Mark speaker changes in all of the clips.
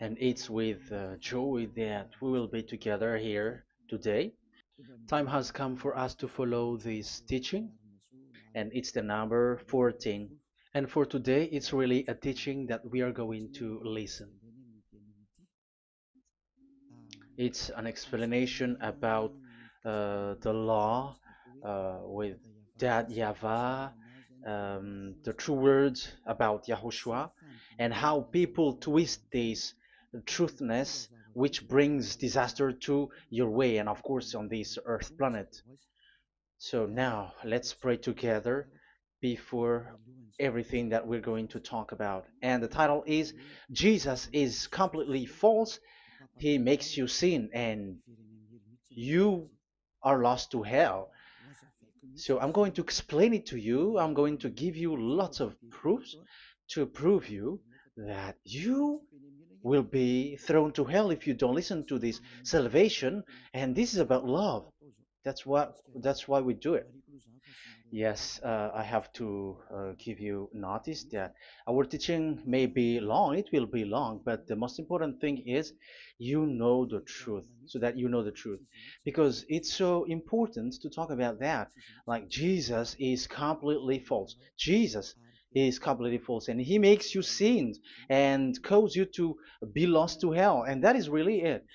Speaker 1: And it's with joy that we will be together here today. Time has come for us to follow this teaching, and it's the number 14. And for today, it's really a teaching that we are going to listen. It's an explanation about the law with that YAHVAH, the true words about YAHOSHUAH, and how people twist this truthness which brings disaster to your way and of course on this earth planet. So now let's pray together before everything that we're going to talk about. And the title is Jesus is completely false. He makes you sin and you are lost to hell. So I'm going to explain it to you. I'm going to give you lots of proofs to prove you that you will be thrown to hell if you don't listen to this salvation. And this is about love. That's why we do it. Yes, I have to give you notice that our teaching may be long, it will be long, but the most important thing is you know the truth, so that you know the truth. Because it's so important to talk about that. Like Jesus is completely false. Jesus is completely false, and he makes you sin and cause you to be lost to hell, and that is really it.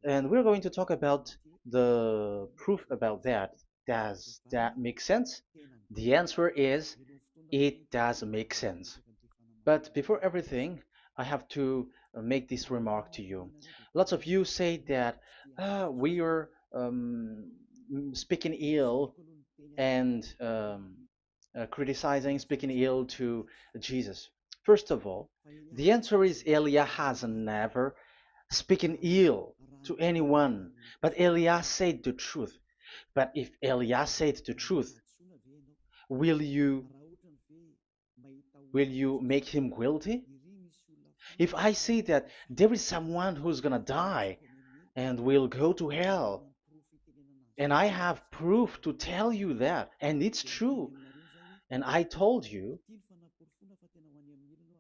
Speaker 1: And we're going to talk about the proof about that. Does that make sense? The answer is it does make sense. But before everything, I have to make this remark to you. Lots of you say that we are speaking ill and criticizing, speaking ill to Jesus. First of all, the answer is Elia has never speaking ill to anyone, but Elia said the truth. But if Elia said the truth, will you make him guilty? If I say that there is someone who's gonna die and will go to hell, and I have proof to tell you that, and it's true, and I told you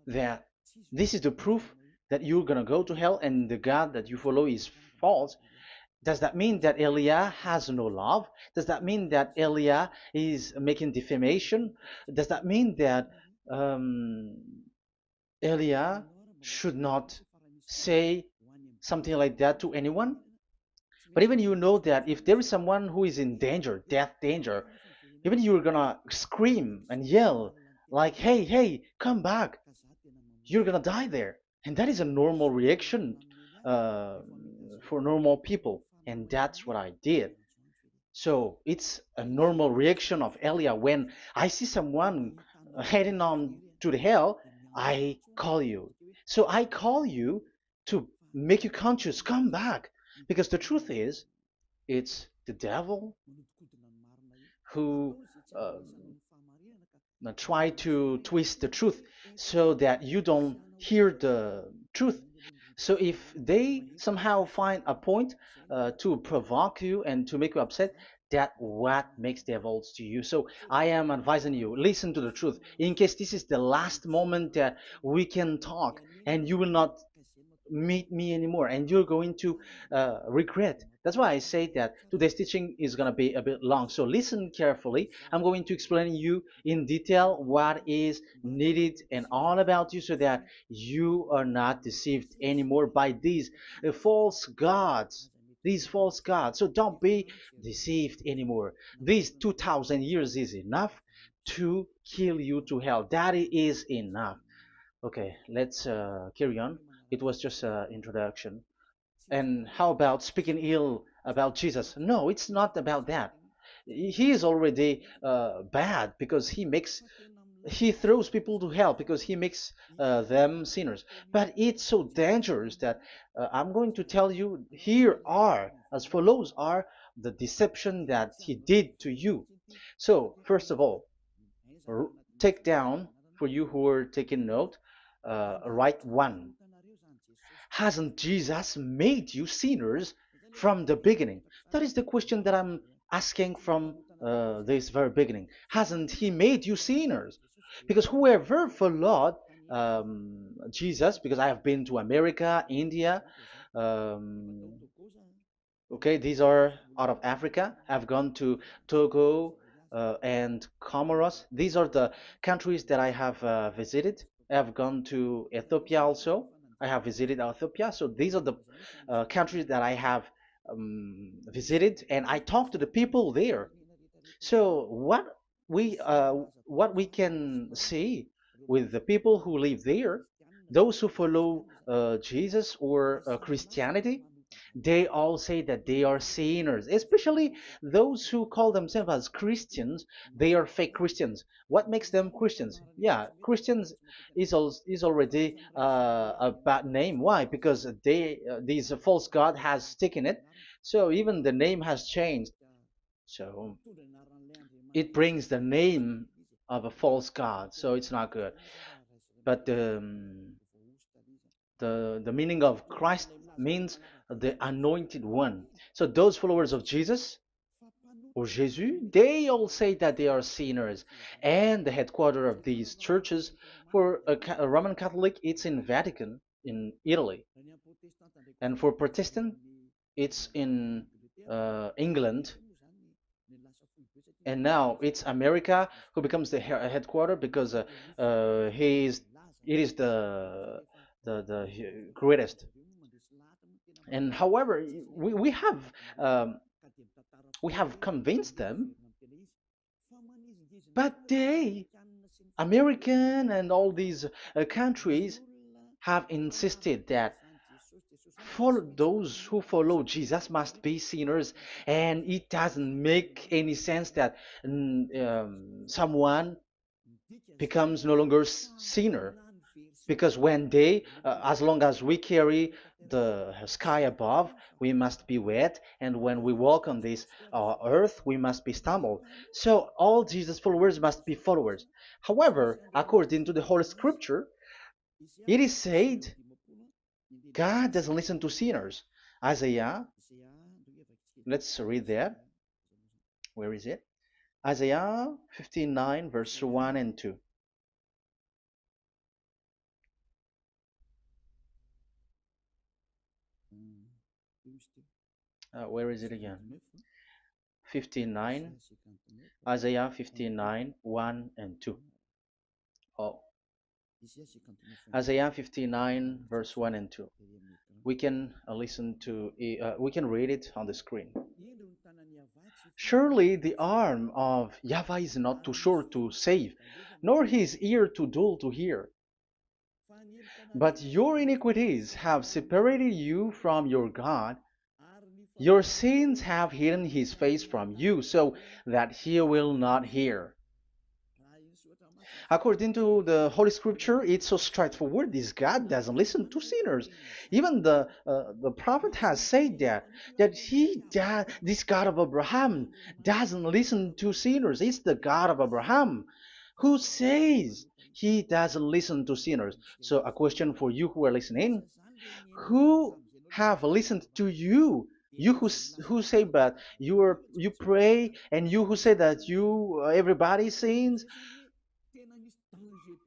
Speaker 1: that this is the proof that you're gonna go to hell and the God that you follow is false, does that mean that Elia has no love? Does that mean that Elia is making defamation? Does that mean that um, Elia should not say something like that to anyone? But even you know that if there is someone who is in danger, death danger, even you're gonna scream and yell like, hey, hey, come back. You're gonna die there. And that is a normal reaction uh, for normal people. And that's what I did. So it's a normal reaction of Elia when I see someone heading on to the hell, I call you. So I call you to make you conscious, come back. Because the truth is, it's the devil who uh, try to twist the truth so that you don't hear the truth. So if they somehow find a point to provoke you and to make you upset, that what makes devils to you. So I am advising you, listen to the truth. In case this is the last moment that we can talk and you will not meet me anymore and you're going to regret. That's why I say that today's teaching is going to be a bit long, so listen carefully. I'm going to explain you in detail what is needed and all about you so that you are not deceived anymore by these false gods, these false gods. So don't be deceived anymore. These 2000 years is enough to kill you to hell. That is enough. Okay, let's carry on. It was just an introduction. And how about speaking ill about Jesus? No, it's not about that. He is already bad because he throws people to hell because he makes them sinners. But it's so dangerous that I'm going to tell you here are as follows are the deception that he did to you. So first of all, take down for you who are taking note. Write one. Hasn't Jesus made you sinners from the beginning? That is the question that I'm asking from this very beginning. Hasn't he made you sinners? Because whoever followed Jesus, because I have been to America, India. Um, okay, these are out of Africa. I've gone to Togo and Comoros. These are the countries that I have visited. I have gone to Ethiopia also. I have visited Ethiopia. So these are the countries that I have visited, and I talked to the people there. So what we can see with the people who live there, those who follow Jesus or Christianity, they all say that they are sinners, especially those who call themselves as Christians. They are fake Christians. What makes them Christians? Yeah, Christians is already a bad name. Why? Because these false god has taken it. So even the name has changed. So it brings the name of a false god, so it's not good. But the meaning of Christ means the anointed one. So those followers of Jesus or Jesus, they all say that they are sinners. And the headquarters of these churches, for a Roman Catholic, it's in Vatican in Italy, and for Protestant, it's in England, and now it's America who becomes the headquarter because he is it is the greatest. And however, we um, we have convinced them, but they American and all these countries have insisted that follow those who follow Jesus must be sinners, and it doesn't make any sense that someone becomes no longer sinner, because when they as long as we carry the sky above, we must be wet, and when we walk on this earth, we must be stumbled. So all Jesus followers must be followers. However, according to the Holy Scripture, it is said God doesn't listen to sinners. Isaiah, let's read that. Where is it? Isaiah 59 verse 1 and 2. Where is it again? 59, Isaiah 59, 1 and 2. Oh, Isaiah 59, verse 1 and 2. We can we can read it on the screen. Surely the arm of Yahweh is not too short to save, nor his ear too dull to hear. But your iniquities have separated you from your God. Your sins have hidden his face from you, so that he will not hear. According to the Holy Scripture, it's so straightforward. This God doesn't listen to sinners. Even the prophet has said this God of Abraham doesn't listen to sinners. It's the God of Abraham who says he doesn't listen to sinners. So a question for you who are listening: who have listened to you? You who say that you pray, and you who say that you everybody sins,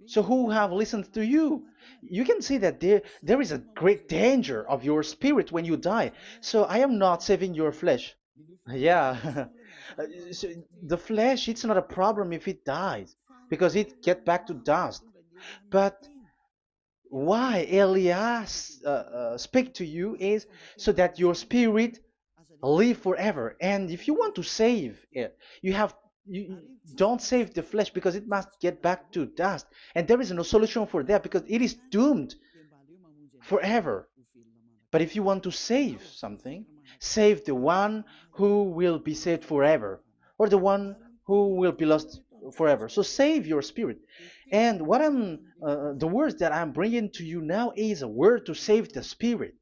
Speaker 1: so who have listened to you? You can see that there is a great danger of your spirit when you die. So I am not saving your flesh. Yeah. So the flesh, it's not a problem if it dies, because it get back to dust. But why Elias speak to you is so that your spirit live forever. And if you want to save it, you don't save the flesh, because it must get back to dust, and there is no solution for that because it is doomed forever. But if you want to save something, save the one who will be saved forever, or the one who will be lost forever. So save your spirit. And the words that I'm bringing to you now is a word to save the spirit.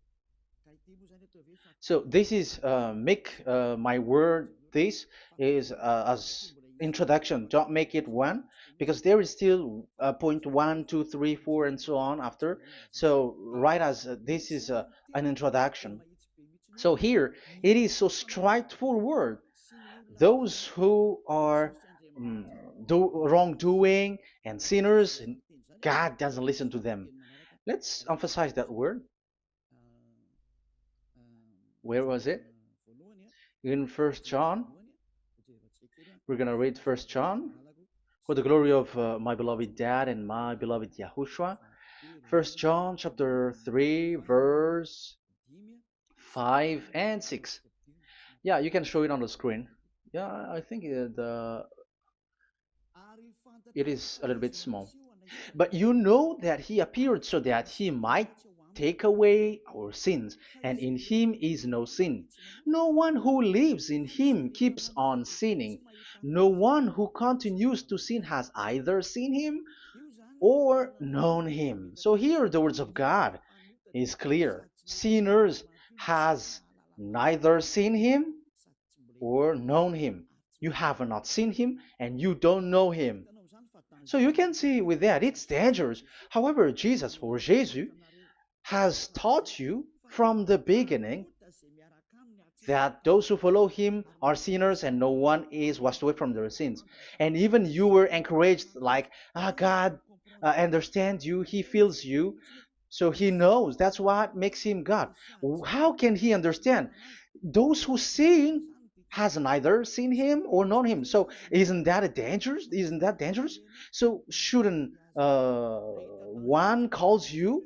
Speaker 1: So this is make my word. This is as introduction. Don't make it one, because there is still point one, two, three, four, and so on after. So write as this is an introduction. So here it is so straightforward. Those who are um, wrongdoing and sinners, God doesn't listen to them. Let's emphasize that word. Where was it? In First John. We're gonna read First John. For the glory of my beloved Dad and my beloved YAHOSHUAH. First John chapter 3 verse 5 and 6. Yeah, you can show it on the screen. Yeah, I think it is a little bit small. But you know that he appeared so that he might take away our sins, and in him is no sin. No one who lives in him keeps on sinning. No one who continues to sin has either seen him or known him. So here the words of God is clear. Sinners has neither seen him or known him. You have not seen him and you don't know him. So you can see with that it's dangerous. However, Jesus or Jesus has taught you from the beginning that those who follow him are sinners and no one is washed away from their sins. And even you were encouraged like, God understands you, he feels you, so he knows. That's what makes him God. How can he understand? Those who sin has neither seen him or known him. So isn't that a dangerous? Isn't that dangerous? So shouldn't one calls you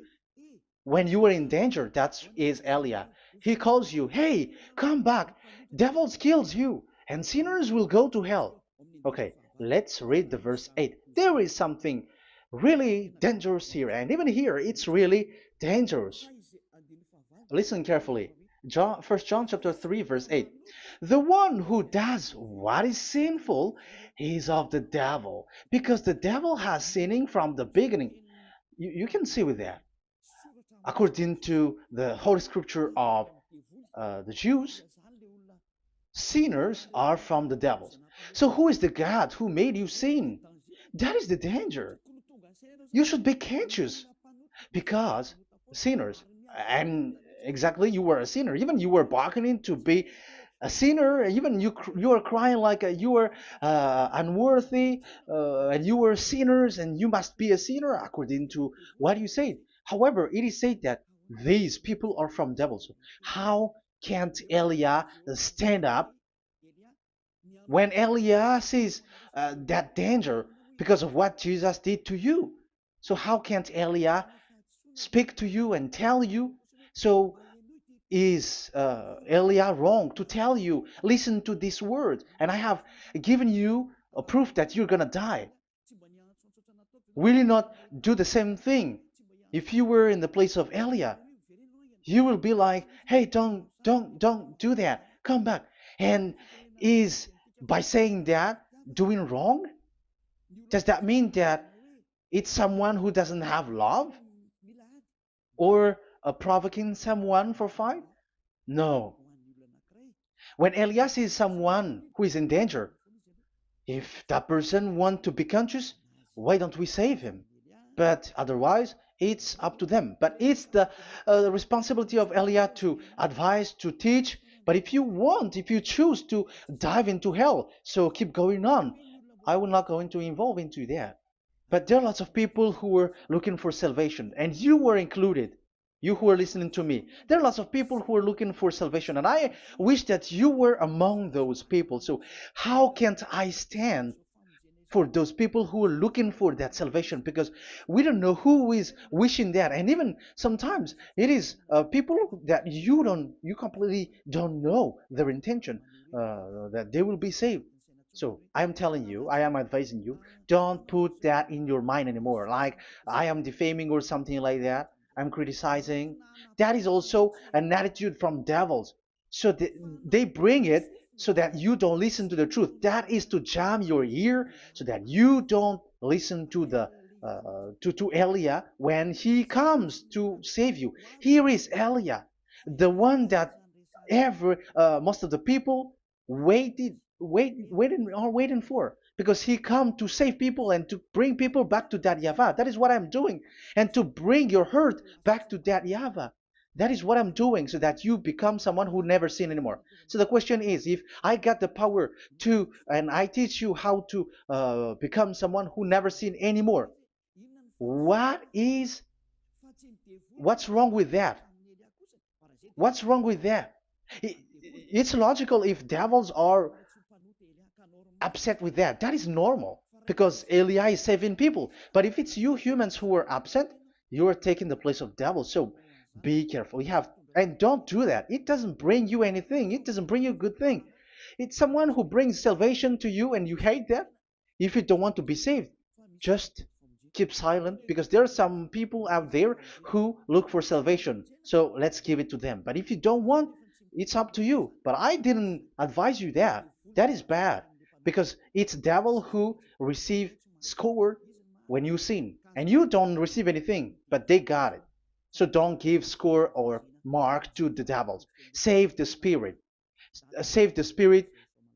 Speaker 1: when you are in danger? That is Elia. He calls you, hey, come back. Devils kills you, and sinners will go to hell. Okay, let's read the verse 8. There is something really dangerous here, and even here it's really dangerous. Listen carefully. John, 1 John chapter 3 verse 8. The one who does what is sinful is of the devil, because the devil has sinning from the beginning. You can see with that. According to the Holy Scripture of the Jews, sinners are from the devils. So who is the God who made you sin? That is the danger. You should be conscious because sinners, and exactly you were a sinner. Even you were bargaining to be a sinner. Even you are crying like you were unworthy, and you were sinners, and you must be a sinner according to what you said. However, it is said that these people are from devils. How can't Elia stand up when Elia sees that danger because of what Jesus did to you? So how can't Elia speak to you and tell you? So is Elia wrong to tell you, listen to this word, and I have given you a proof that you're gonna die? Will you not do the same thing? If you were in the place of Elia, you will be like, hey, don't do that, come back. And is by saying that doing wrong? Does that mean that it's someone who doesn't have love, or provoking someone for fight? No. When Elias sees someone who is in danger, if that person wants to be conscious, why don't we save him? But otherwise, it's up to them. But it's the responsibility of Elia to advise, to teach. But if you want, if you choose to dive into hell, so keep going on. I will not go into involve into that. But there are lots of people who were looking for salvation, and you were included. You who are listening to me, there are lots of people who are looking for salvation, and I wish that you were among those people. So how can't I stand for those people who are looking for that salvation? Because we don't know who is wishing that, and even sometimes it is people that you completely don't know their intention, that they will be saved. So I am telling you, I am advising you, don't put that in your mind anymore, like I am defaming or something like that, I'm criticizing. That is also an attitude from devils. So they bring it so that you don't listen to the truth. That is to jam your ear so that you don't listen to the to Elia when he comes to save you. Here is Elia, the one that every most of the people waiting for, because he come to save people and to bring people back to that YAHVAH. That is what I'm doing, and to bring your hurt back to that YAHVAH. That is what I'm doing, so that you become someone who never sin anymore. So the question is, if I got the power to, and I teach you how to become someone who never sin anymore, What is what's wrong with that? What's wrong with that? It's logical if devils are upset with that. That is normal because Eli is saving people. But if it's you humans who are upset, you are taking the place of devils. So be careful. You have and don't do that. It doesn't bring you anything. It doesn't bring you a good thing. It's someone who brings salvation to you and you hate that. If you don't want to be saved, just keep silent because there are some people out there who look for salvation. So let's give it to them. But if you don't want, it's up to you. But I didn't advise you that. That is bad because it's devil who receive score when you sin and you don't receive anything, but they got it. So don't give score or mark to the devils. Save the spirit. Save the spirit,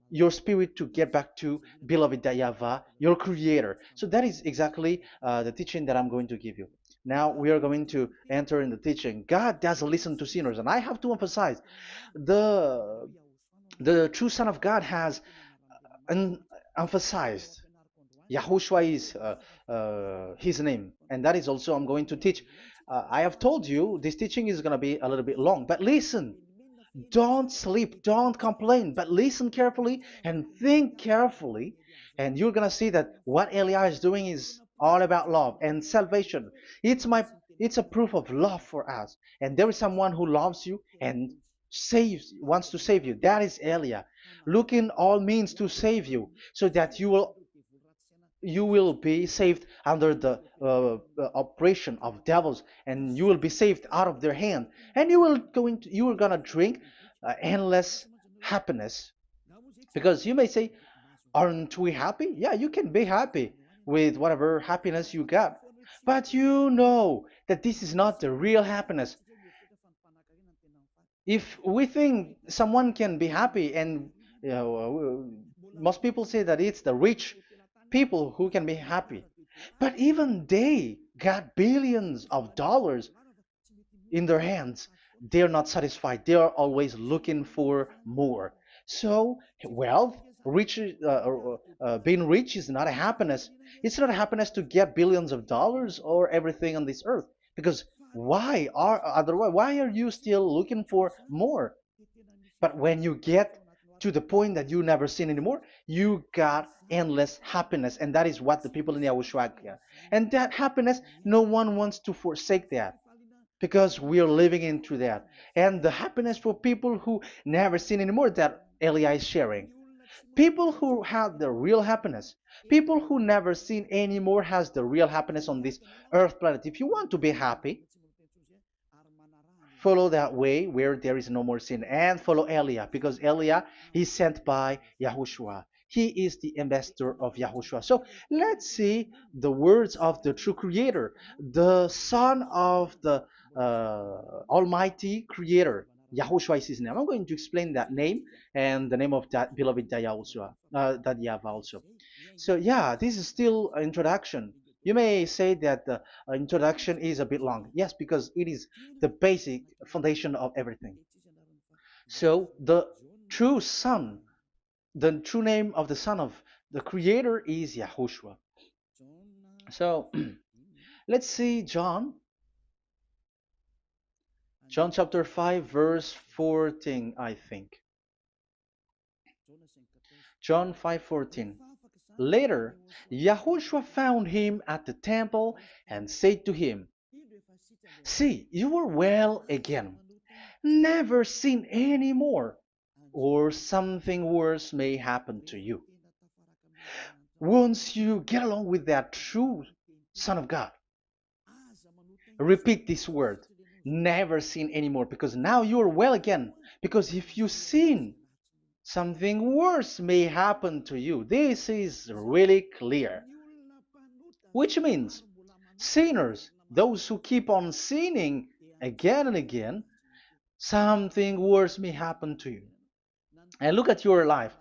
Speaker 1: your spirit to get back to beloved YAHVAH, your creator. So that is exactly the teaching that I'm going to give you. Now we are going to enter in the teaching. God doesn't listen to sinners, and I have to emphasize the the true Son of God has emphasized. Yahushua is his name, and that is also I'm going to teach. I have told you this teaching is going to be a little bit long, but listen. Don't sleep, don't complain, but listen carefully and think carefully, and you're gonna see that what Eli is doing is all about love and salvation. It's my it's a proof of love for us, and there is someone who loves you and wants to save you. That is Elia, looking all means to save you, so that you will be saved under the operation of devils, and you will be saved out of their hand, and you are gonna drink endless happiness. Because you may say, aren't we happy? Yeah, you can be happy with whatever happiness you got, but you know that this is not the real happiness. If we think someone can be happy, and most people say that it's the rich people who can be happy, but even they got billions of dollars in their hands. They're not satisfied. They are always looking for more. So wealth, being rich is not a happiness. It's not a happiness to get billions of dollars or everything on this earth. Because why are you still looking for more? But when you get to the point that you never sin anymore, you got endless happiness, and that is what the people in Yahushua get. And that happiness, no one wants to forsake that because we are living into that. And the happiness for people who never sin anymore that Elia is sharing. People who have the real happiness, people who never sin anymore has the real happiness on this earth planet. If you want to be happy, follow that way where there is no more sin and follow Elia because Elia is sent by Yahushua. He is the ambassador of Yahushua. So let's see the words of the true creator, the son of the almighty creator. Yahushua is his name. I'm going to explain that name and the name of that beloved Yahushua, that YAHVAH also. So yeah, this is still an introduction. You may say that the introduction is a bit long. Yes, because it is the basic foundation of everything. So the true Son, the true name of the Son of the Creator is Yahushua. So let's see John chapter 5 verse 14, I think. John 5:14. Later, Yahushua found him at the temple and said to him, "See, you are well again. Never sin any more, or something worse may happen to you." Once you get along with that true Son of God, repeat this word. Never sin anymore, because now you are well again. Because if you sin, something worse may happen to you. This is really clear. Which means sinners, those who keep on sinning again and again, something worse may happen to you. And look at your life.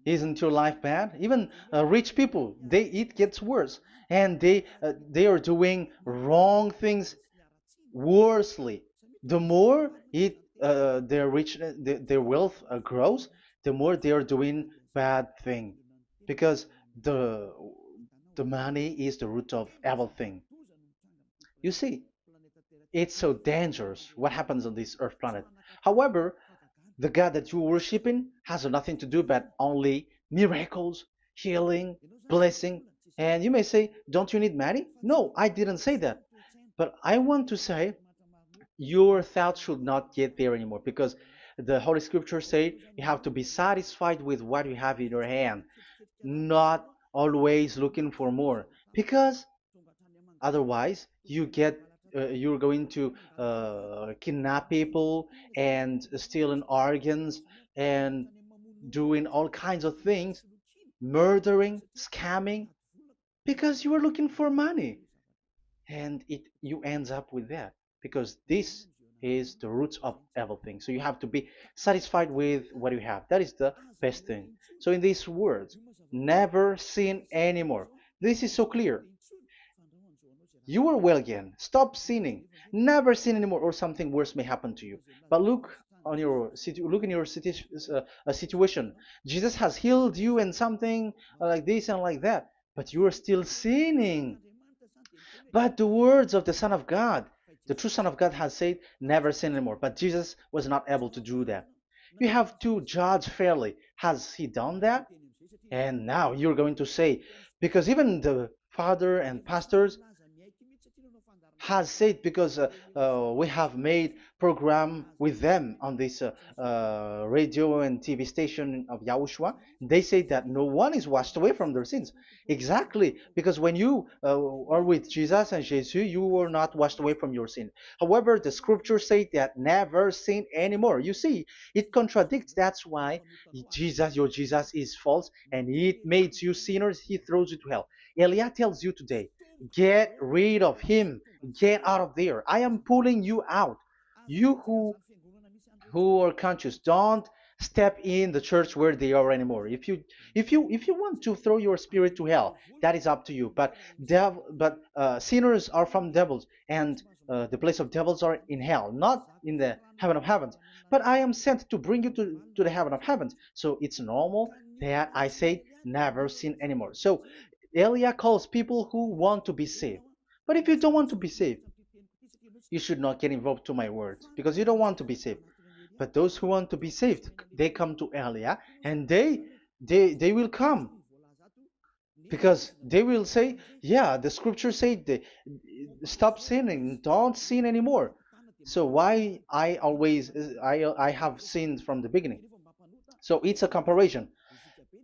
Speaker 1: Isn't your life bad? Even rich people, it gets worse, and they are doing wrong things worsely. The more their rich their wealth grows, the more they are doing bad thing, because the The money is the root of everything. You see, it's so dangerous what happens on this earth planet. However, the God that you're worshiping has nothing to do but only miracles, healing, blessing. And you may say, don't you need money? No, I didn't say that. But I want to say your thoughts should not get there anymore because the Holy Scripture say you have to be satisfied with what you have in your hand, not always looking for more. Because otherwise, you're going to kidnap people and stealing organs and doing all kinds of things, murdering, scamming, because you are looking for money, and it you ends up with that because this is the roots of everything. So you have to be satisfied with what you have. That is the best thing. So in these words, never sin anymore. This is so clear. You are well again. Stop sinning. Never sin anymore, or something worse may happen to you. But look in your situation. Jesus has healed you and something like this and like that, but you are still sinning. But the words of the Son of God, the true Son of God, has said, "Never sin anymore." But Jesus was not able to do that. You have to judge fairly. Has he done that? And now you're going to say, because even the father and pastors has said, because we have made program with them on this radio and TV station of Yahushua. They say that no one is washed away from their sins. Exactly, because when you are with Jesus and Jesus, you are not washed away from your sin. However, the scriptures say that never sin anymore. You see, it contradicts. That's why your Jesus is false, and it makes you sinners. He throws you to hell. Elia tells you today, get rid of him. Get out of there. I am pulling you out. You who are conscious, don't step in the church where they are anymore. If you want to throw your spirit to hell, that is up to you. But sinners are from devils, and the place of devils are in hell, not in the heaven of heavens. But I am sent to bring you to the heaven of heavens. So it's normal that I say never sin anymore. So Elia calls people who want to be saved. But if you don't want to be saved, you should not get involved to my words because you don't want to be saved. But those who want to be saved, they come to Elia, and they will come because they will say, yeah, the scriptures say they, stop sinning, don't sin anymore. So why I have sinned from the beginning? So it's a comparison.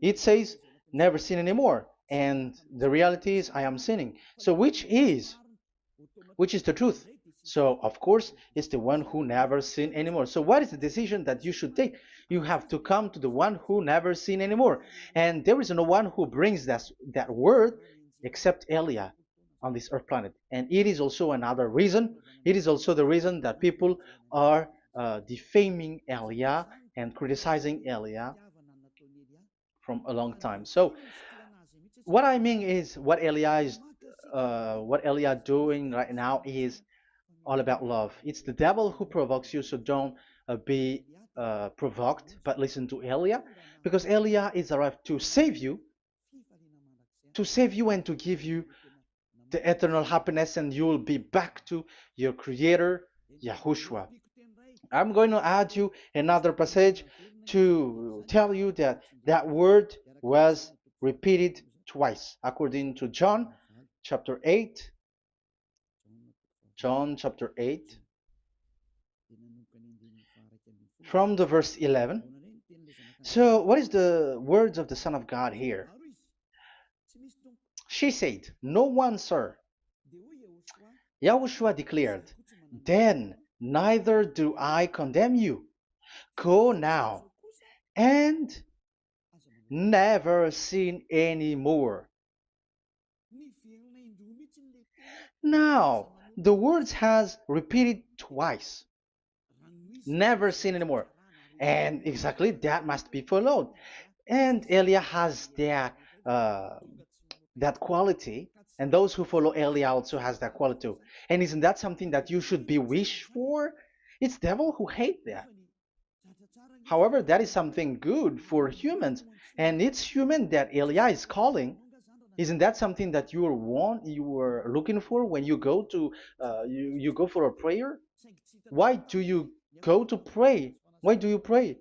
Speaker 1: It says never sin anymore, and the reality is I am sinning. So which is the truth? So, of course, it's the one who never sin anymore. So, what is the decision that you should take? You have to come to the one who never sin anymore. And there is no one who brings that word except Elia on this earth planet. And it is also another reason. It is also the reason that people are defaming Elia and criticizing Elia from a long time. So, what I mean is what Elia doing right now is all about love. It's the devil who provokes you, so don't be provoked, but listen to Elia, because Elia is arrived to save you and to give you the eternal happiness, and you will be back to your Creator, Yahushua. I'm going to add you another passage to tell you that that word was repeated twice, according to chapter 8, John chapter 8, from the verse 11. So, what is the words of the Son of God here? She said, "No one, sir." Yahushua declared, "Then neither do I condemn you. Go now and never sin anymore." Now, the words has repeated twice. Never sin anymore. And exactly that must be followed. And Elia has uh, that quality, and those who follow Elia also has that quality too. And isn't that something that you should be wish for? It's devil who hate that. However, that is something good for humans, and it's human that Elia is calling. Isn't that something that you were looking for when you go to you go for a prayer? Why do you go to pray? Why do you pray?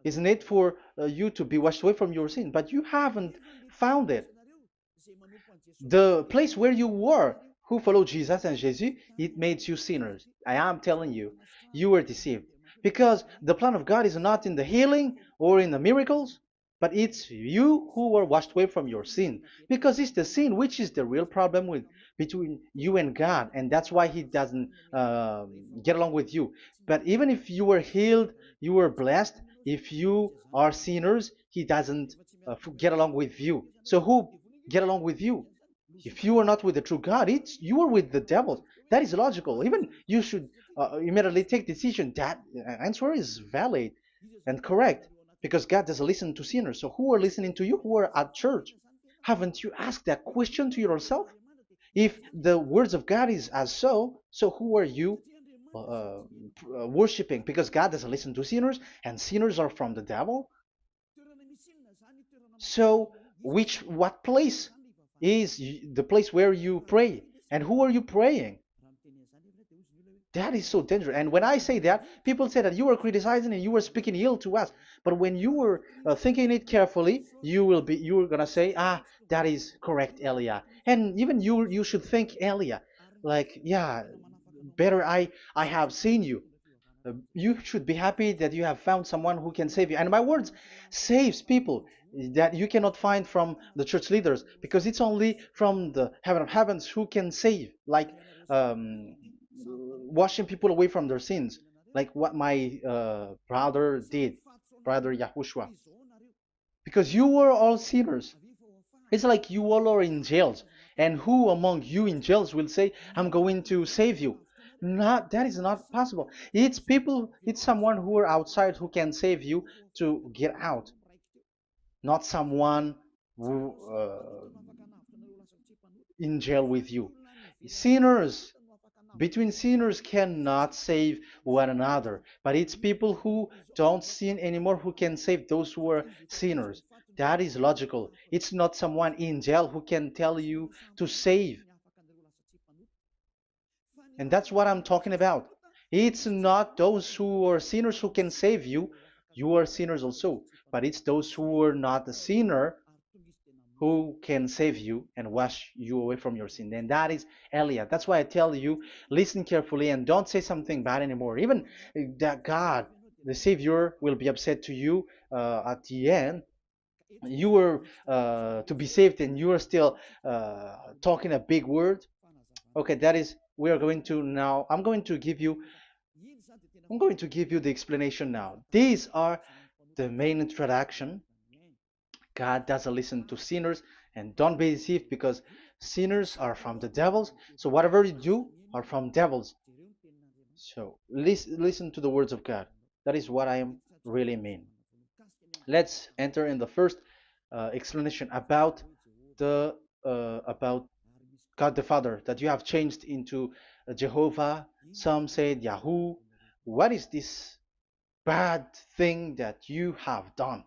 Speaker 1: Isn't it for you to be washed away from your sin? But you haven't found it. The place where you were, who followed Jesus and Jesus, it made you sinners. I am telling you, you were deceived. Because the plan of God is not in the healing or in the miracles, but it's you who were washed away from your sin. Because it's the sin which is the real problem with between you and God, and that's why He doesn't get along with you. But even if you were healed, you were blessed. If you are sinners, He doesn't get along with you. So who get along with you? If you are not with the true God, it's you are with the devil. That is logical. Even you should immediately take decision. That answer is valid and correct because God doesn't listen to sinners. So who are listening to you? Who are at church? Haven't you asked that question to yourself? If the words of God is as so who are you worshiping? Because God doesn't listen to sinners, and sinners are from the devil. So, what place is the place where you pray? And who are you praying? That is so dangerous. And when I say that, people say that you were criticizing and you were speaking ill to us. But when you were thinking it carefully, you are gonna say, ah, that is correct, Elia. And even you should think, Elia, like, yeah, better I have seen you. You should be happy that you have found someone who can save you. And my words saves people that you cannot find from the church leaders because it's only from the heaven of heavens who can save, like um, washing people away from their sins, like what my brother did, brother Yahushua. Because you were all sinners. It's like you all are in jails. And who among you in jails will say, I'm going to save you? Not, that is not possible. It's people, it's someone who are outside who can save you to get out, not someone who in jail with you. Sinners, between sinners cannot save one another, but it's people who don't sin anymore who can save those who are sinners. That is logical. It's not someone in jail who can tell you to save. And that's what I'm talking about. It's not those who are sinners who can save you. You are sinners also. But it's those who are not a sinner who can save you and wash you away from your sin. And that is Eliah. That's why I tell you, listen carefully and don't say something bad anymore. Even that God, the Savior, will be upset to you at the end. You were to be saved and you are still talking a big word. Okay, that is, we are going to now, I'm going to give you the explanation now. These are the main introduction. God doesn't listen to sinners, and don't be deceived because sinners are from the devils. So whatever you do are from devils. So listen to the words of God. That is what I am really mean. Let's enter in the first explanation about God the Father that you have changed into Jehovah. Some said Yahoo. What is this bad thing that you have done?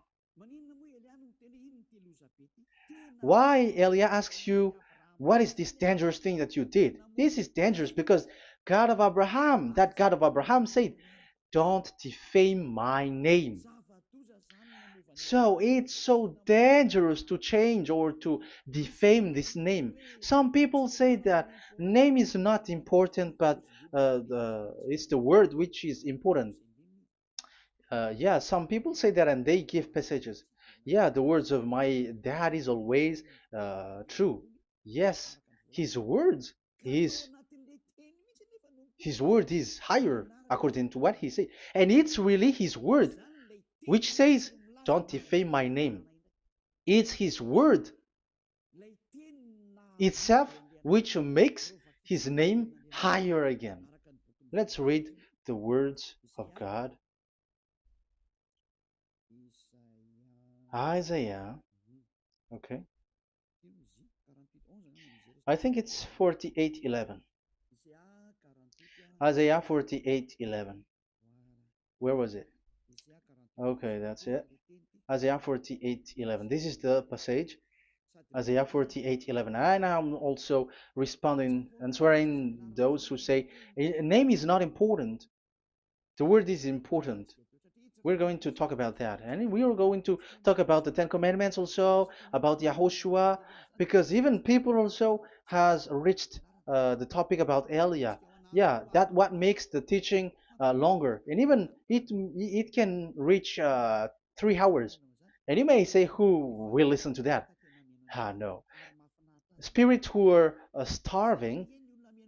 Speaker 1: Why Elia asks you, what is this dangerous thing that you did? This is dangerous because God of Abraham, that God of Abraham said, don't defame my name. So it's so dangerous to change or to defame this name. Some people say that name is not important, but it's the word which is important. Yeah, some people say that and they give passages. Yeah, the words of my dad is always true. Yes, his words, his his word is higher according to what he said. And it's really his word which says, don't defame my name. It's his word itself which makes his name higher again. Let's read the words of God. Isaiah, okay. I think it's 48:11. Isaiah 48:11. Where was it? Okay, that's it. Isaiah 48:11. This is the passage. Isaiah 48:11. And I'm also responding, answering those who say a name is not important. The word is important. We're going to talk about that. And we are going to talk about the Ten Commandments also, about Yahushua, because even people also has reached the topic about Elia. Yeah, that what makes the teaching longer. And even it can reach 3 hours. And you may say, who will listen to that? Ah, no. Spirits who are starving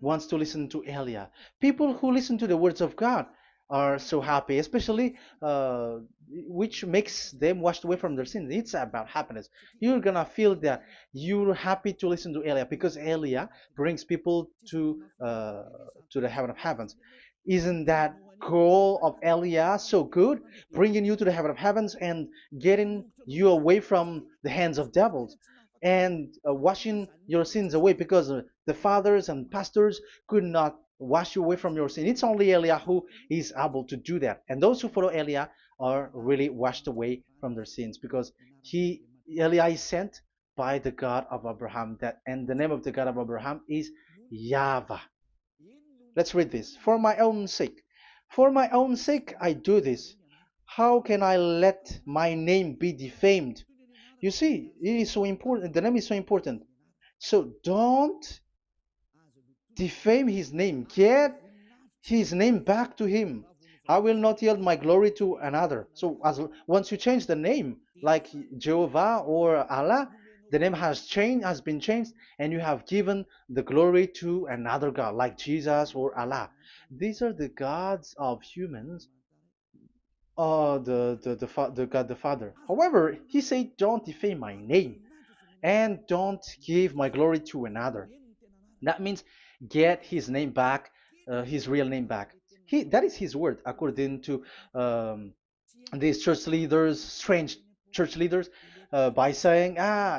Speaker 1: wants to listen to Elia. People who listen to the words of God are so happy, especially which makes them washed away from their sins. It's about happiness. You're gonna feel that you're happy to listen to Elia because Elia brings people to the heaven of heavens. Isn't that goal of Elia so good, bringing you to the heaven of heavens and getting you away from the hands of devils? And washing your sins away because the fathers and pastors could not wash you away from your sin. It's only Eliah who is able to do that. And those who follow Eliah are really washed away from their sins because he Eliah is sent by the God of Abraham. That and the name of the God of Abraham is YAHVAH. Let's read this. For my own sake. For my own sake I do this. How can I let my name be defamed? You see, it is so important. The name is so important. So don't defame his name. Get his name back to him. I will not yield my glory to another. So as once you change the name, like Jehovah or Allah, the name has been changed, and you have given the glory to another God, like Jesus or Allah. These are the gods of humans, the God the Father. However, he said, "Don't defame my name, and don't give my glory to another." That means get his name back, his real name back. That is his word, according to um, these church leaders, strange church leaders, by saying,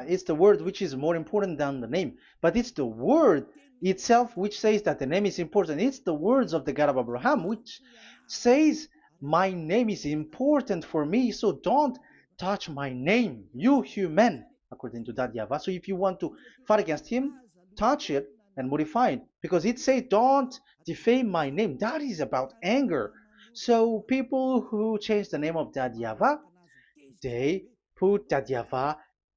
Speaker 1: it's the word which is more important than the name. But it's the word itself which says that the name is important. It's the words of the God of Abraham which says, my name is important for me, so don't touch my name, you human, according to that Yahweh. So if you want to fight against him, touch it and modify it, because it says, don't defame my name. That is about anger. So people who change the name of that Yahweh, they put that Yahweh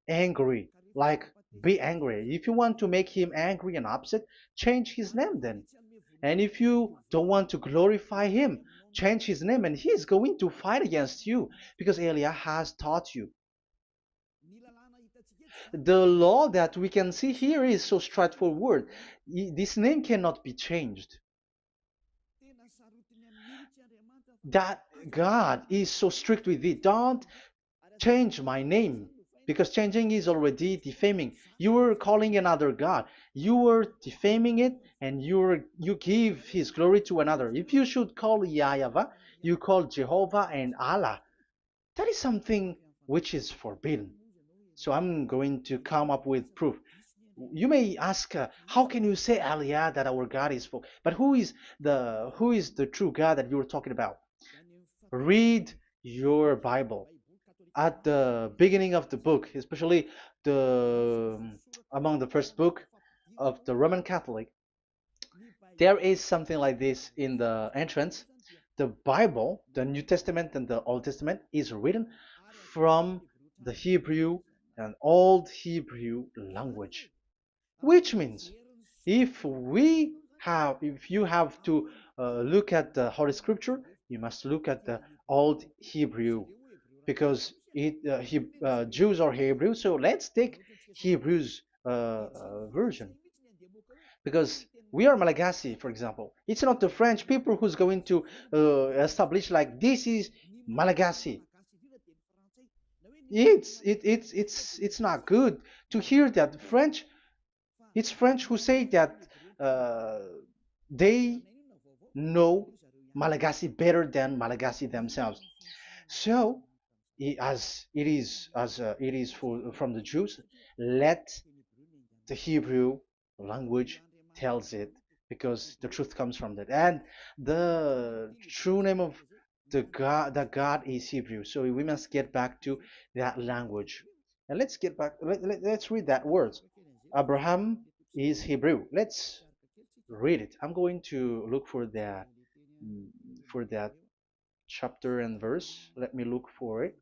Speaker 1: angry, like be angry. If you want to make him angry and upset, change his name then. And if you don't want to glorify him, change his name, and he's going to fight against you because Elia has taught you. The law that we can see here is so straightforward. This name cannot be changed. That God is so strict with it. Don't change my name, because changing is already defaming. You were calling another God. You were defaming it, and you give his glory to another. If you should call Yahweh, you call Jehovah and Allah. That is something which is forbidden. So I'm going to come up with proof. You may ask, how can you say Aliyah that our God is for? But who is the true God that you're talking about? Read your Bible at the beginning of the book, especially the among the first book of the Roman Catholic. There is something like this in the entrance. The Bible, the New Testament and the Old Testament, is written from the Hebrew and Old Hebrew language, which means if you have to look at the Holy Scripture, you must look at the Old Hebrew, because Jews are Hebrew. So let's take Hebrews version, because we are Malagasy, for example. It's not the French people who's going to establish like this is Malagasy. It's not good to hear that French. It's French who say that uh, they know Malagasy better than Malagasy themselves. So, as it is from the Jews, let the Hebrew language tells it, because the truth comes from that. And the true name of the God is Hebrew. So we must get back to that language. And let's get back. Let's read that word. Abraham is Hebrew. Let's read it. I'm going to look mm, for that chapter and verse. Let me look for it,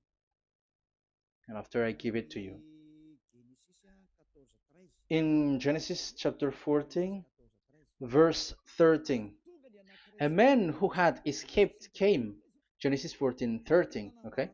Speaker 1: and after I give it to you. In Genesis chapter 14, verse 13, a man who had escaped came, Genesis 14:13, okay,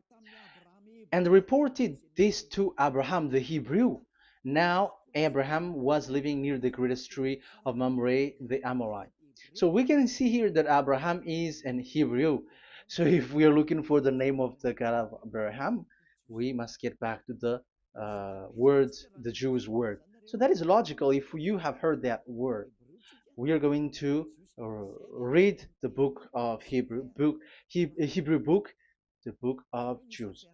Speaker 1: and reported this to Abraham the Hebrew. Now Abraham was living near the greatest tree of Mamre the Amorite. So we can see here that Abraham is an Hebrew. So if we are looking for the name of the God of Abraham, we must get back to the word, the Jewish word. So that is logical. If you have heard that word, we are going to read the book of Hebrew book, the book of Jews.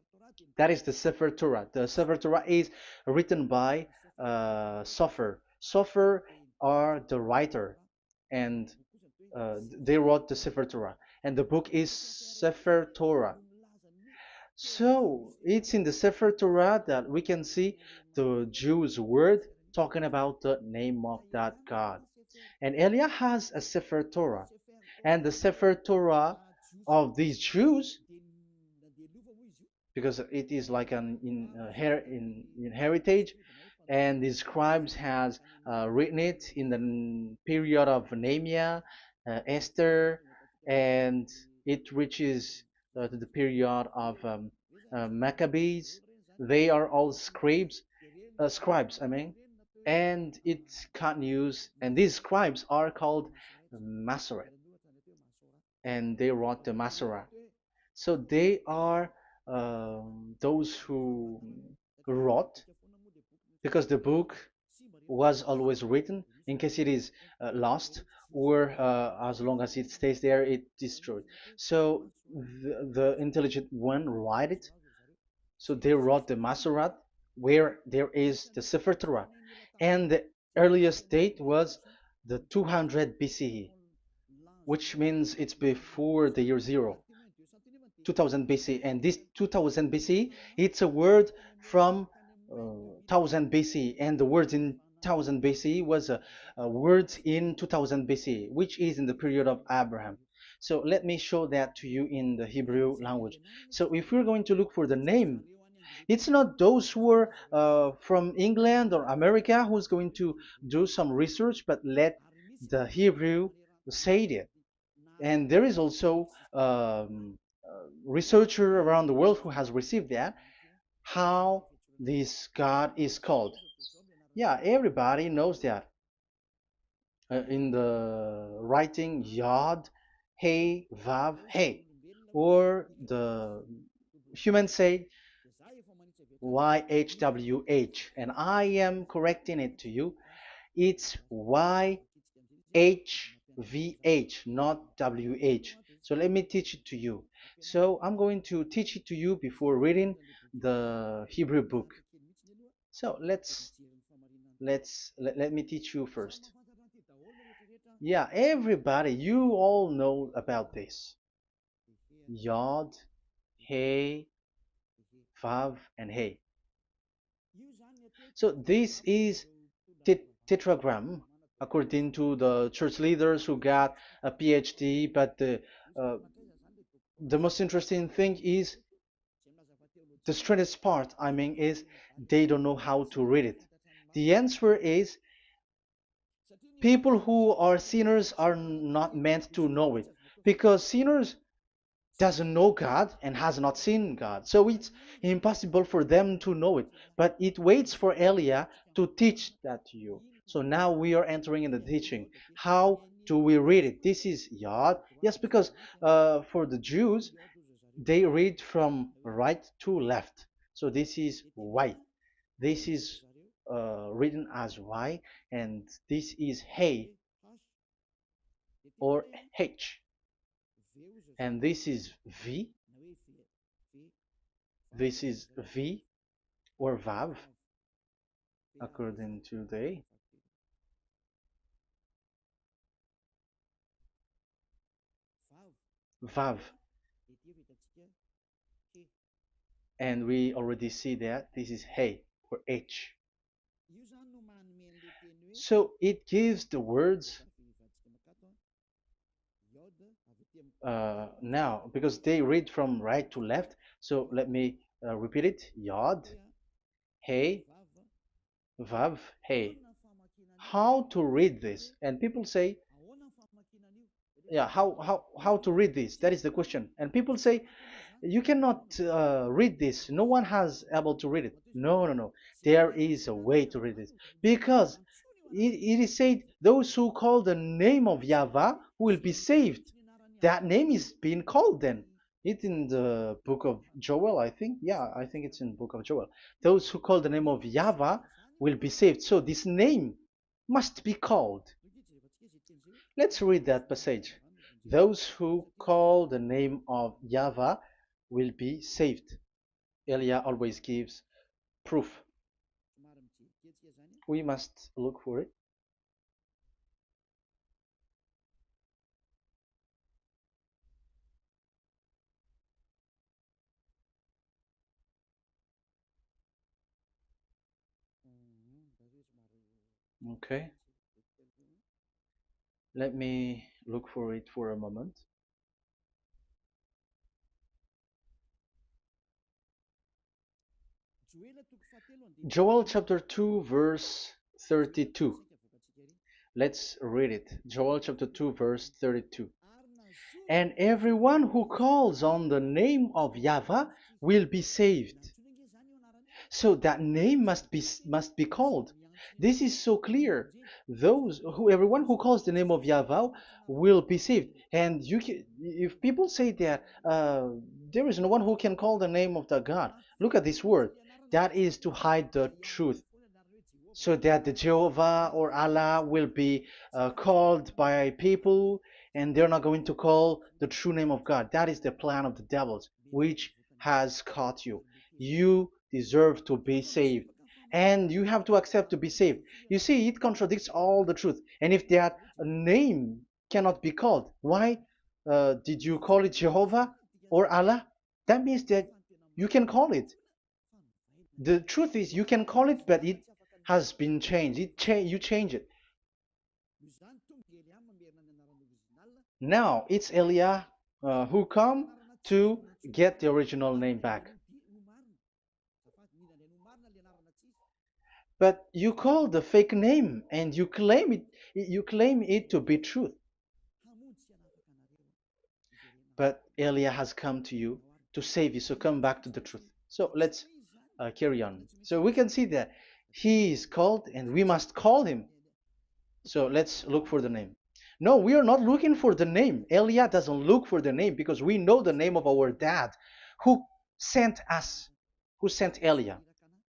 Speaker 1: That is the Sefer Torah. The Sefer Torah is written by Sofer. Sofer are the writer, and they wrote the Sefer Torah, and the book is Sefer Torah. So it's in the Sefer Torah that we can see the Jews' word talking about the name of that God. And Eliah has a Sefer Torah, and the Sefer Torah of these Jews, because it is like an in heritage, and the scribes has written it in the period of Nehemiah, Esther, and it reaches to the period of Maccabees. They are all scribes, I mean, and it continues, and these scribes are called Masoret, and they wrote the Masorah. So they are those who wrote, because the book was always written in case it is lost, or as long as it stays there, it destroyed. So the intelligent one write it. So they wrote the Masorat, where there is the Sefer Torah, and the earliest date was the 200 BCE, which means it's before the year zero. 2000 BC, and this 2000 BC, it's a word from 1000 BC, and the word in 1000 BC was a word in 2000 BC, which is in the period of Abraham. So let me show that to you in the Hebrew language. So if we're going to look for the name, it's not those who are from England or America who's going to do some research, but let the Hebrew say it. And there is also researcher around the world who has received that, how this God is called. Yeah, everybody knows that. In the writing Yod, Hey, Vav, Hey, or the human say YHWH, and I am correcting it to you. It's YHVH, not WH. So let me teach it to you. So I'm going to teach it to you before reading the Hebrew book. So let me teach you first. Yeah, everybody, you all know about this. Yod, Hey, Vav, and Hey. So this is tetragram, according to the church leaders who got a PhD. But the most interesting thing is, the strangest part, I mean, is they don't know how to read it. The answer is, people who are sinners are not meant to know it, because sinners doesn't know God and has not seen God. So it's impossible for them to know it. But it waits for Elia to teach that to you. So now we are entering in the teaching. How do we read it? This is Yod. Yes, because for the Jews, they read from right to left. So this is Y. This is written as Y, and this is Hey or H. And this is V. This is V or Vav, according to the Vav. And we already see that this is Hey. or H. So it gives the words now because they read from right to left. So let me repeat it. Yod, Hey, Vav, Hey. How to read this? And people say, yeah, how to read this? That is the question. And people say, you cannot read this. No one has able to read it. No, no, no. There is a way to read this because it is said those who call the name of Yahweh will be saved. That name is being called then. It's in the book of Joel, I think. Yeah, I think it's in the book of Joel. Those who call the name of Yahweh will be saved. So this name must be called. Let's read that passage. Those who call the name of Yahweh will be saved. Elia always gives proof. We must look for it. Okay, let me look for it for a moment. Joel chapter 2, verse 32. Let's read it. Joel chapter 2, verse 32. And everyone who calls on the name of Yahweh will be saved. So that name must be called. This is so clear. Everyone who calls the name of Yahweh will be saved. And if people say that there is no one who can call the name of the God, look at this word. That is to hide the truth, so that the Jehovah or Allah will be called by people, and they're not going to call the true name of God. That is the plan of the devils, which has caught you. You deserve to be saved, and you have to accept to be saved. You see, it contradicts all the truth. And if that name cannot be called, why did you call it Jehovah or Allah? That means that you can call it. The truth is, you can call it, but it has been changed. You change it. Now it's Elia who come to get the original name back. But you call the fake name and you claim it. You claim it to be truth. But Elia has come to you to save you. So come back to the truth. So let's carry on. So we can see that he is called and we must call him. So let's look for the name. No, we are not looking for the name. Elia doesn't look for the name because we know the name of our dad who sent us, who sent Elia.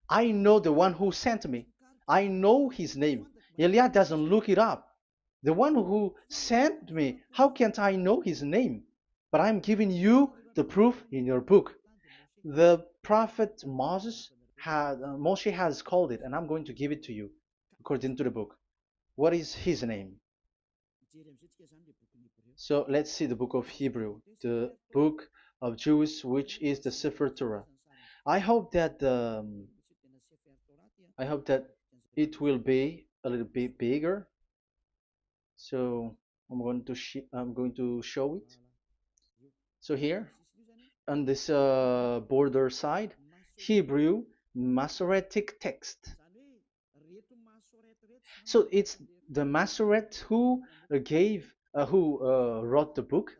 Speaker 1: I know the one who sent me. I know his name. Elia doesn't look it up. The one who sent me, how can't I know his name? But I'm giving you the proof in your book. The prophet Moshe has called it, and I'm going to give it to you according to the book. What is his name? So let's see the book of Hebrew, the book of Jews, which is the Sefer Torah. I hope that it will be a little bit bigger. So I'm going to show it. So here on this border side, Hebrew Masoretic text. So it's the Masoret who wrote the book.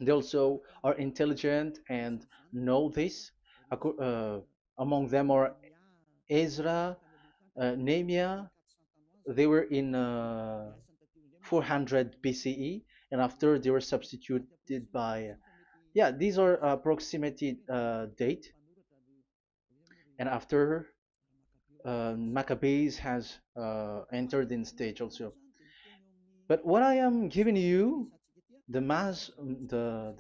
Speaker 1: They also are intelligent and know this. Among them are Ezra, Nehemiah. They were in 400 BCE, and after they were substituted by, yeah, these are approximated date. And after Maccabees has entered in stage also. But what I am giving you, the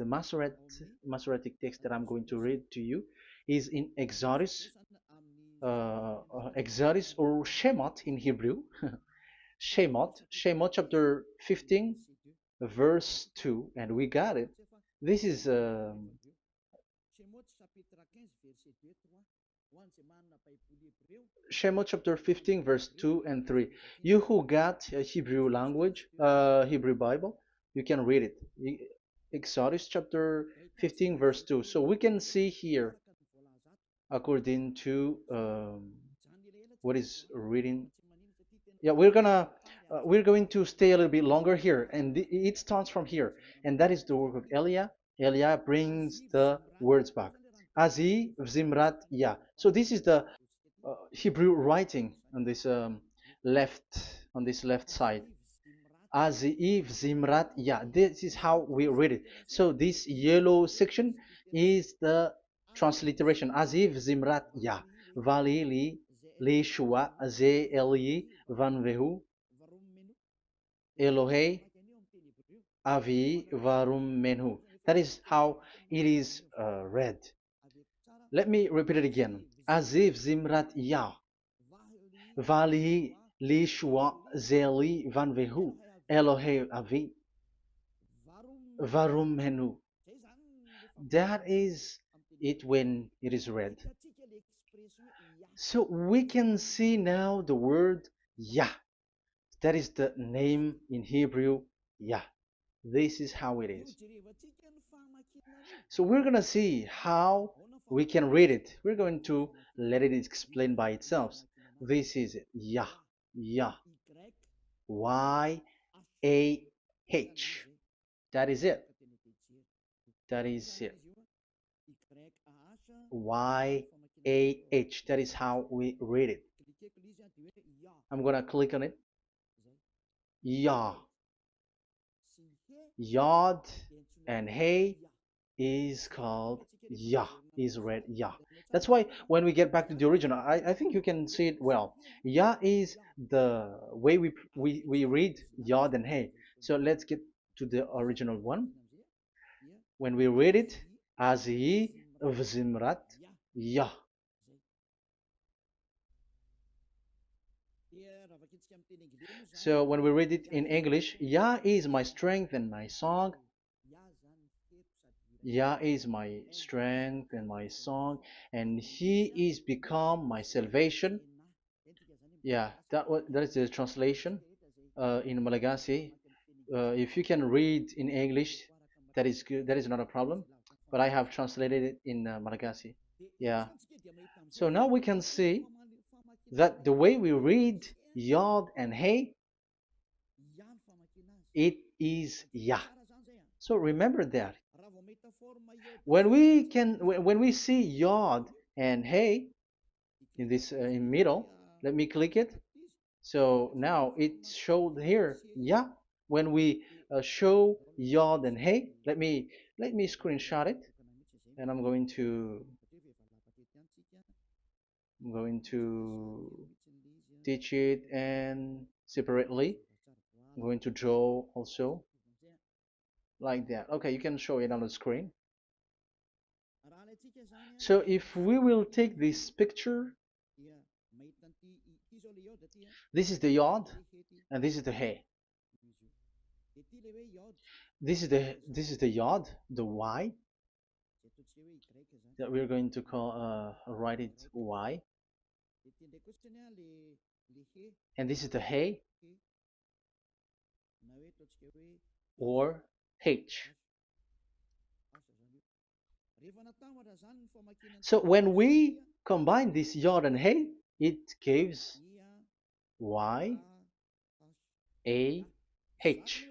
Speaker 1: Masoretic text that I'm going to read to you is in Exodus or Shemot in Hebrew. Shemot chapter 15 verse 2, and we got it. This is Shemot chapter 15, verse 2 and 3. You who got a Hebrew language, Hebrew Bible, you can read it. Exodus chapter 15, verse 2. So we can see here, according to what is reading. Yeah, we're going to stay a little bit longer here, and it starts from here, and that is the work of Eliah. Eliah brings the words back. Azi Zimrat Ya. So this is the Hebrew writing on this left on this left side. Aziv Zimrat Ya. This is how we read it. So this yellow section is the transliteration. Aziv Zimrat Ya. Vali li shua ze eli van vehu Elohei avi varum menhu. That is how it is read. Let me repeat it again. Aziv Zimrat Ya. Vali li shua ze eli van vehu Elohei avi varum menhu. That is it when it is read. So we can see now the word Yah. That is the name in Hebrew, Yah. This is how it is. So we're going to see how we can read it. We're going to let it explain by itself. This is it. Yah. Yah. Y-A-H. That is it. That is it. Y-A-H. That is how we read it. I'm going to click on it. Yah. Yod and Hey is called Yah, is read Yah. That's why when we get back to the original, I think you can see it well. Yah is the way we read Yod and Hey. So let's get to the original one. When we read it, Azi Vzimrat Yah. So when we read it in English, Yah is my strength and my song. Yah is my strength and my song, and He is become my salvation. Yeah, that is the translation in Malagasy. If you can read in English, that is good. That is not a problem. But I have translated it in Malagasy. Yeah. So now we can see that the way we read Yod and Hey, it is Yah. So remember that when we see Yod and Hey in this in middle, let me click it. So now it showed here, yeah. When we show Yod and Hey, let me screenshot it, and I'm going to teach it and separately. I'm going to draw also like that. Okay, you can show it on the screen. So if we will take this picture, this is the Yod and this is the Hey. This is the Yod, the Y that we're going to call write it Y, and this is the Hey or H. So when we combine this Yod and Hey, it gives Y A H,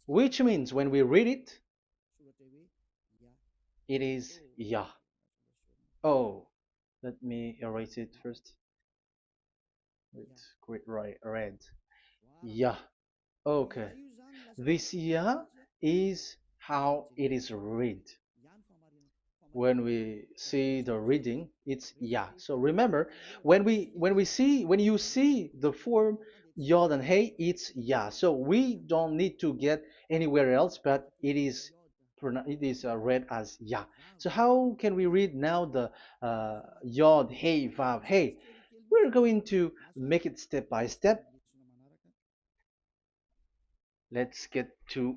Speaker 1: which means when we read it, it is Yah. Oh, let me erase it first with great red. Yah. Okay. This Yah is how it is read. When we see the reading, it's Yah. So remember, when you see the form Yod and Hey, it's Yah. So we don't need to get anywhere else, but it is read as Yah. So how can we read now the Yod, Hey, Vav, Hey? We're going to make it step by step. Let's get to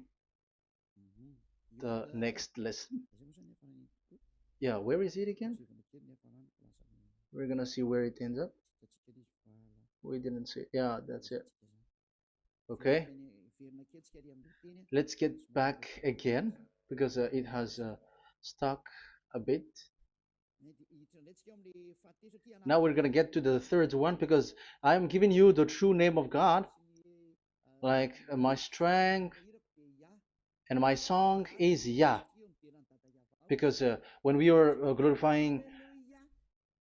Speaker 1: the next lesson. Yeah, where is it again? We're gonna see where it ends up. We didn't see. Yeah, that's it. Okay. Let's get back again because it has stuck a bit. Now we're gonna get to the third one because I'm giving you the true name of God, like my strength and my song is Yah, because when we are glorifying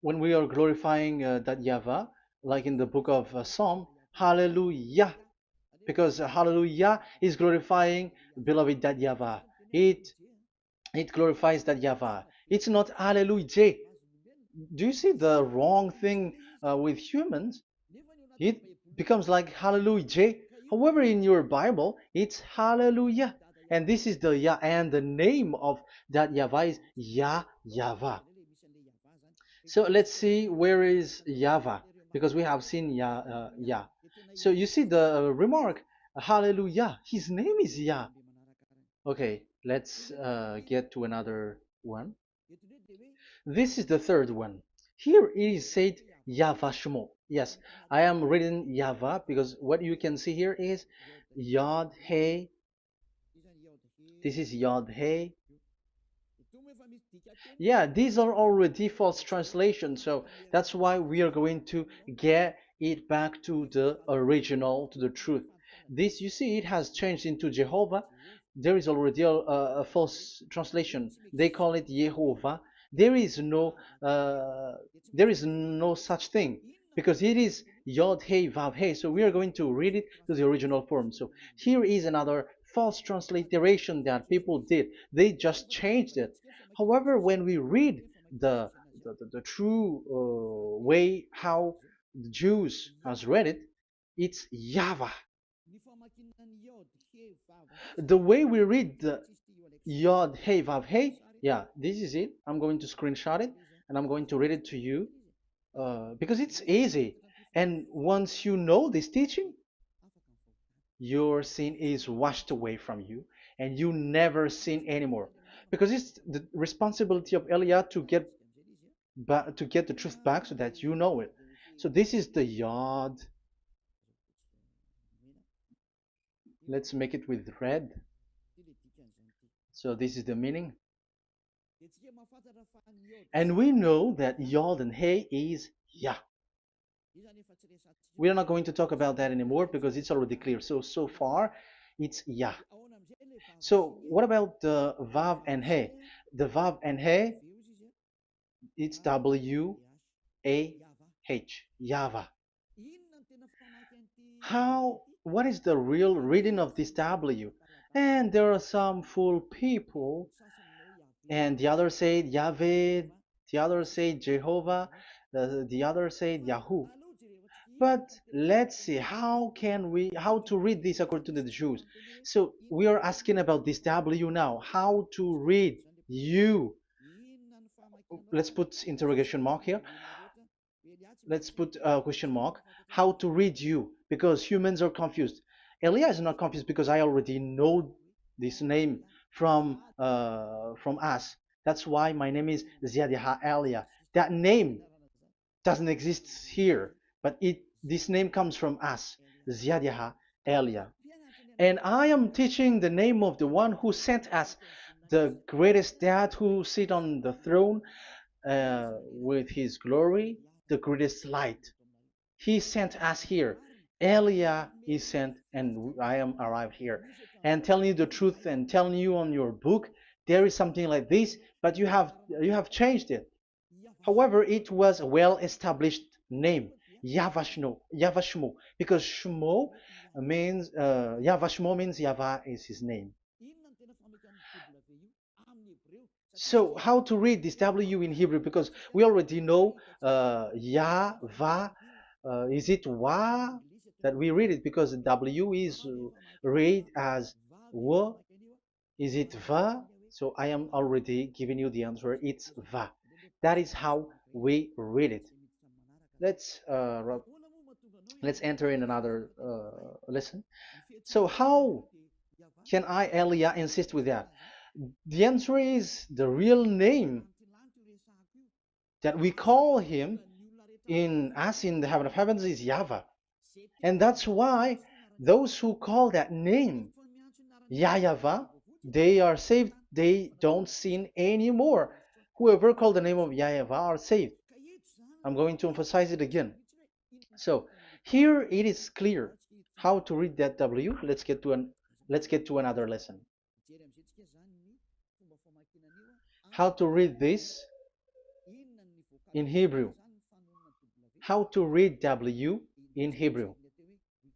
Speaker 1: that Yahvah, like in the book of Psalm, Hallelujah, because Hallelujah is glorifying beloved that Yahvah. It it glorifies that Yahvah. It's not Hallelujah. Do you see the wrong thing with humans? It becomes like Hallelujah. However, in your Bible, it's Hallelujah. And this is the Yah, and the name of that Yahvah is Yahvah. So let's see where is Yahvah, because we have seen Yah. So you see the remark, Hallelujah. His name is Yah. Okay, let's get to another one. This is the third one. Here it is said YAHVAH. Yes, I am reading Yahvah because what you can see here is Yod Hey. This is Yod Hey. Yeah, these are already false translations, so that's why we are going to get it back to the original, to the truth. This, you see, it has changed into Jehovah. There is already a false translation. They call it Yehovah. There is no, uh, there is no such thing because it is Yod Hey Vav Hey. So we are going to read it to the original form. So here is another false transliteration that people did. They just changed it. However, when we read the true way how the Jews has read it, it's Yahvah. The way we read the Yod Hey Vav Hey, yeah, this is it. I'm going to screenshot it and I'm going to read it to you because it's easy. And once you know this teaching, your sin is washed away from you and you never sin anymore. Because it's the responsibility of Eliah to get to get the truth back so that you know it. So this is the Yod. Let's make it with red. So this is the meaning. And we know that Yod and Hey is Yah. We are not going to talk about that anymore because it's already clear. So far, it's Yah. So what about the Vav and Hey? The Vav and Hey, it's W A H, Yahvah. What is the real reading of this W? And there are some fool people, and the others say Yahweh, the others say Jehovah, the others say Yahoo. But let's see how to read this according to the Jews. So we are asking about this W now. How to read you? Let's put interrogation mark here. Let's put a question mark. How to read you? Because humans are confused. Elia is not confused because I already know this name from us. That's why my name is Ziadiha Elia. That name doesn't exist here, but this name comes from us, Ziadiha Elia. And I am teaching the name of the one who sent us, the greatest dad who sit on the throne with his glory, the greatest light. He sent us here. Elia is sent, and I am arrived here. And telling you the truth and telling you on your book, there is something like this, but you have changed it. However, it was a well-established name, Yahvah, because Shmo means Yahvah means Yahvah is his name. So how to read this W in Hebrew? Because we already know Yahvah. Is it Wa that we read it? Because W is read as W. Is it Va? So I am already giving you the answer. It's Va. That is how we read it. Let's uh, let's enter in another lesson. So how can I, Elia, insist with that? The answer is the real name that we call him in us in the heaven of heavens is YAHVAH. And that's why those who call that name YAHVAH, they are saved. They don't sin anymore. Whoever called the name of YAHVAH are saved. I'm going to emphasize it again. So here it is clear how to read that W. Let's get to another lesson. How to read this in Hebrew. How to read W in Hebrew.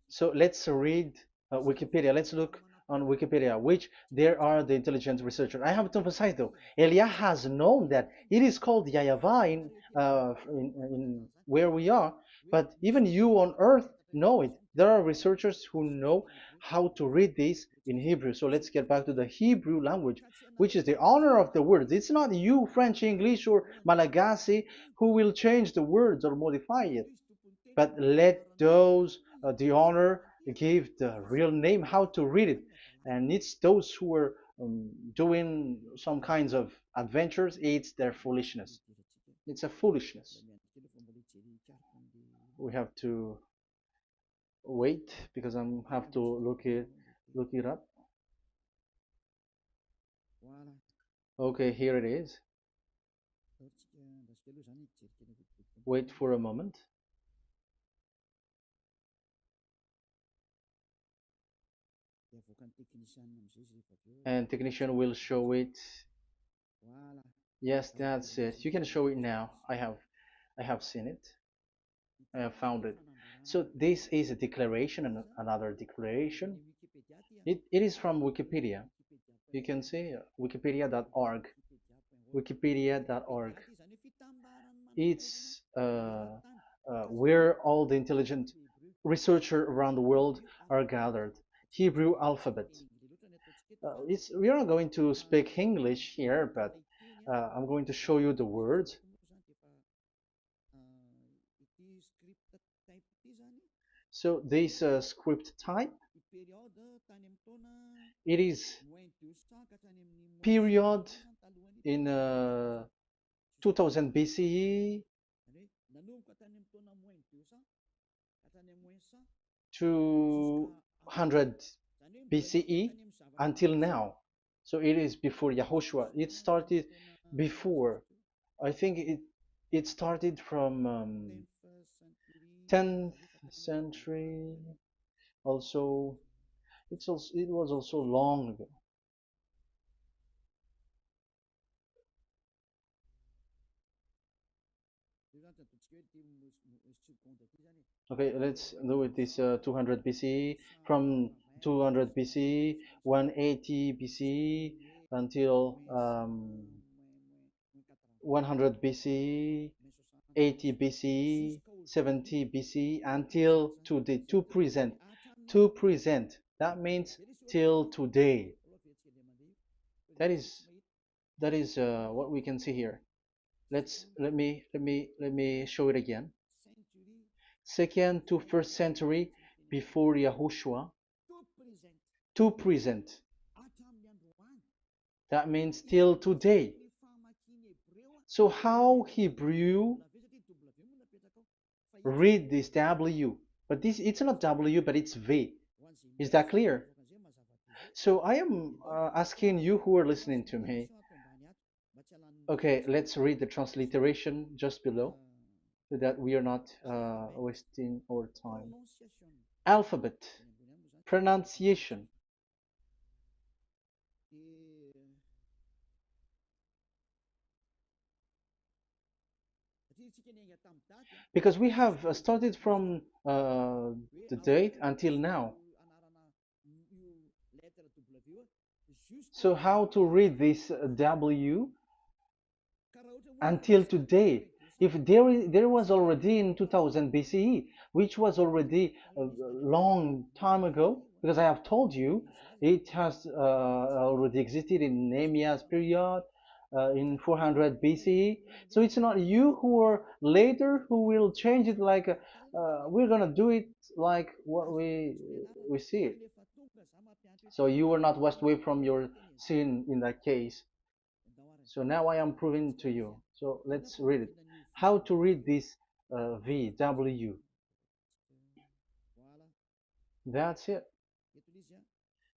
Speaker 1: So let's read Wikipedia. Let's look on Wikipedia, which there are the intelligent researchers. I have to emphasize though, Elia has known that it is called YAHVAH in where we are, but even you on earth know it. There are researchers who know how to read this in Hebrew. So let's get back to the Hebrew language, which is the honor of the words. It's not you, French, English, or Malagasy, who will change the words or modify it, but let those the honor give the real name how to read it. And it's those who are doing some kinds of adventures, it's their foolishness. It's a foolishness. We have to wait because I have to look it up. Okay, here it is. Wait for a moment. And technician will show it. Yes, that's it. You can show it now. I have seen it. I have found it. So this is a declaration and another declaration. It is from Wikipedia. You can see wikipedia.org. Wikipedia.org. It's where all the intelligent researchers around the world are gathered. Hebrew alphabet. We are not going to speak English here, but I'm going to show you the words. So this script type, it is period in 2000 BCE to 100 BCE until now. So it is before Yahushua. It started before. I think it started from 10th century. Also, it was also long ago. Okay, let's do it this 200 BCE, from 200 BCE, 180 BCE until 100 BCE, 80 BCE, 70 BCE until today, to present. To present. That means till today. That is what we can see here. Let me show it again. Second to first century before Yahushua, to present. That means till today. So how Hebrew read this W? But this it's not W, but it's V. Is that clear? So I am asking you who are listening to me. Okay, let's read the transliteration just below, so that we are not wasting our time. Alphabet, pronunciation. Because we have started from the date until now. So how to read this W until today? If there was already in 2000 BCE, which was already a long time ago, because I have told you it has already existed in Nehemiah's period, in 400 BCE. So it's not you who are later who will change it like we're gonna do it like what we see it. So you were not washed away from your sin in that case. So now I am proving to you. So let's read it. How to read this V, W. That's it.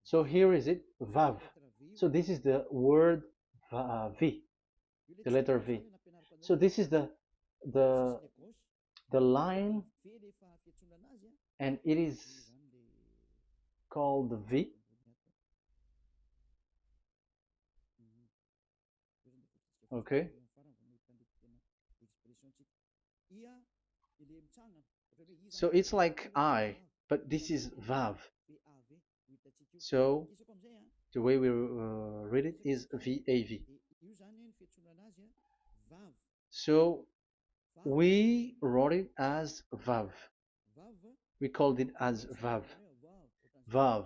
Speaker 1: So here is it, Vav. So this is the word V, the letter V. So this is the the line, and it is called V. Okay. So it's like I, but this is Vav. So the way we read it is VAV. So we wrote it as Vav. We called it as Vav. Vav.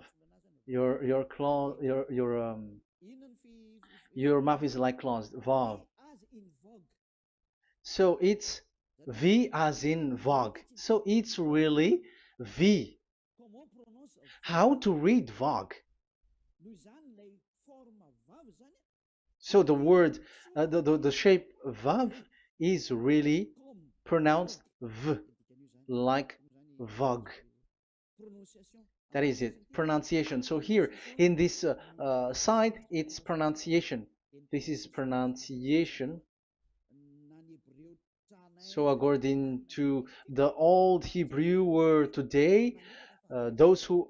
Speaker 1: Your claw, your mouth is like closed. Vav. So it's V as in Vogue. So it's really V. How to read Vogue? So the word, the shape Vav is really pronounced V, like Vogue. That is it, pronunciation. So here in this side, it's pronunciation. This is pronunciation. So according to the old Hebrew word today, those who,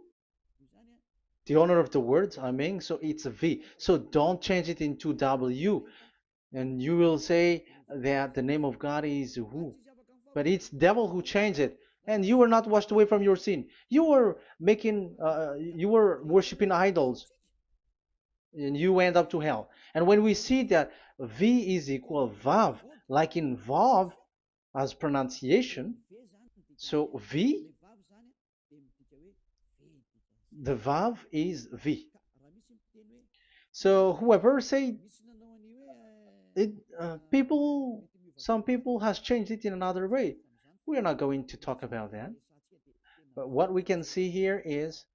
Speaker 1: the owner of the words, I mean, so it's a V. So don't change it into W. And you will say that the name of God is who? But it's devil who changed it. And you were not washed away from your sin. You were you were worshiping idols, and you went up to hell. And when we see that V is equal Vav, like in Vav as pronunciation, so V, the Vav is V. So whoever say it, some people has changed it in another way. We are not going to talk about that. But what we can see here is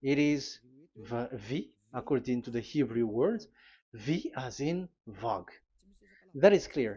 Speaker 1: it is V according to the Hebrew words, V as in Vog. That is clear.